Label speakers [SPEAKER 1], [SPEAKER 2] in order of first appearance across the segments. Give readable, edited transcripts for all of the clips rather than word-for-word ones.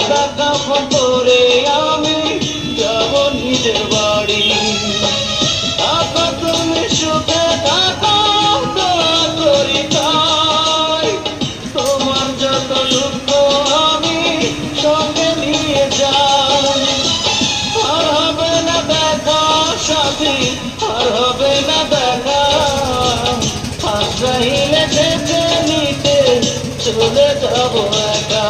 [SPEAKER 1] সাদা কাফন পরে আমি যাব নিজের বাড়ি। থাকো তুমি সুখে থাকো, দোয়া করি তাই। তোমার যত দুঃখ আমি সঙ্গে নিয়ে যাই। আর হবে না দেখা সাথী, আর হবে না দেখা, আজরাইলে যেতে নিতে চলে যাব একা।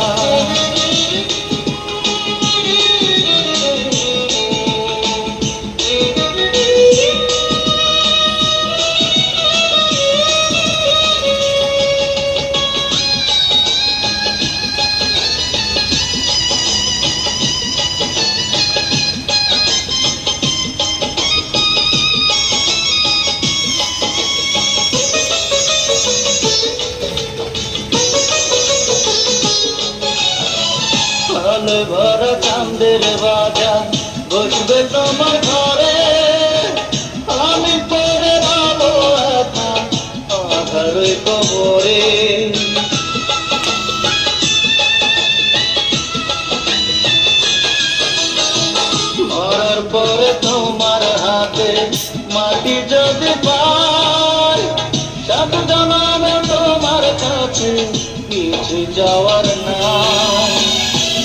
[SPEAKER 1] আলোয় ভরা চাঁদের বাজার বসবে তোমার ঘরে, আমি পড়ে রব একা আধার ওই কবরে। মরার পরে তোমার হাতে মাটি যদি পাই, সাত জন্মে তোমার কাছে কিছু যাওয়ার নাই।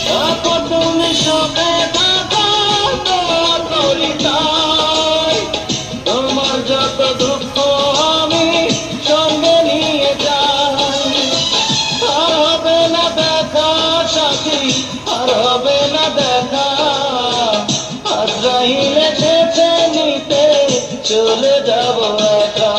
[SPEAKER 1] থাকো তুমি সুখে থাকো, দোয়া করি তাই। তোমার যত দুঃখ আমি সঙ্গে নিয়ে যাই। আর হবে না দেখা সাথী, আর হবে না দেখা, আজরাইলে এসেছে নিতে চলে যাব একা।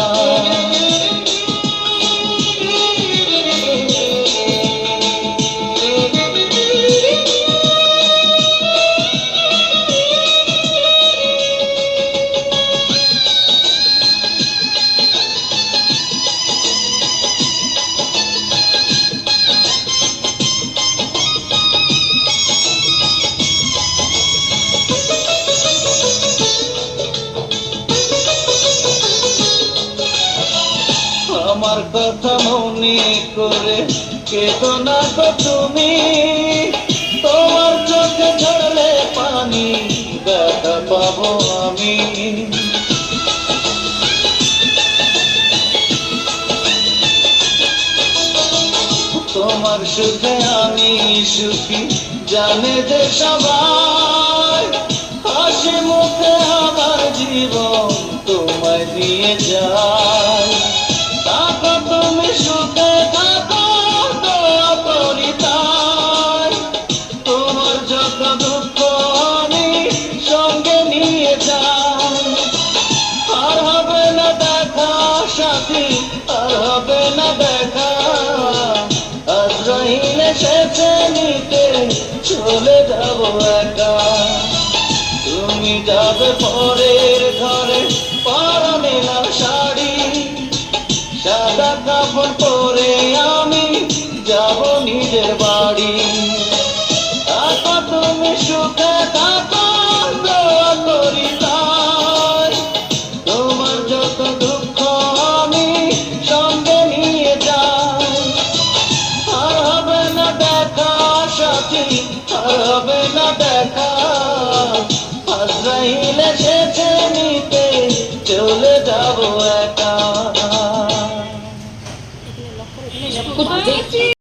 [SPEAKER 1] আমার কথা মনে করে কেঁদো না গো তুমি, তোমার চোখে ঝরলে পানি ব্যথা পাবো আমি। তোমার সুখে আমি সুখী জানে যে সবাই, হাসি মুখে আমার জীবন তোমায় দিয়ে যায়। থাকো তুমি সুখে থাকো, দোয়া করি তাই। তোমার যত দুঃখ আমি সঙ্গে নিয়ে যাই। আর হবে না দেখা সাথী, আর হবে না দেখা, আজরাইলে এসেছে নিতে চলে যাব একা। তুমি যাবে পরের ঘরে পরনে লাল শাড়ি, সাদা কাপড় পরে আমি যাব নিজের বাড়ি। থাকো তুমি সুখে থাকো, দোয়া করি তাই। তোমার যত দুঃখ আমি সঙ্গে নিয়ে যাই। আর হবে না দেখা সাথী, আর হবে না দেখা, আজরাইলে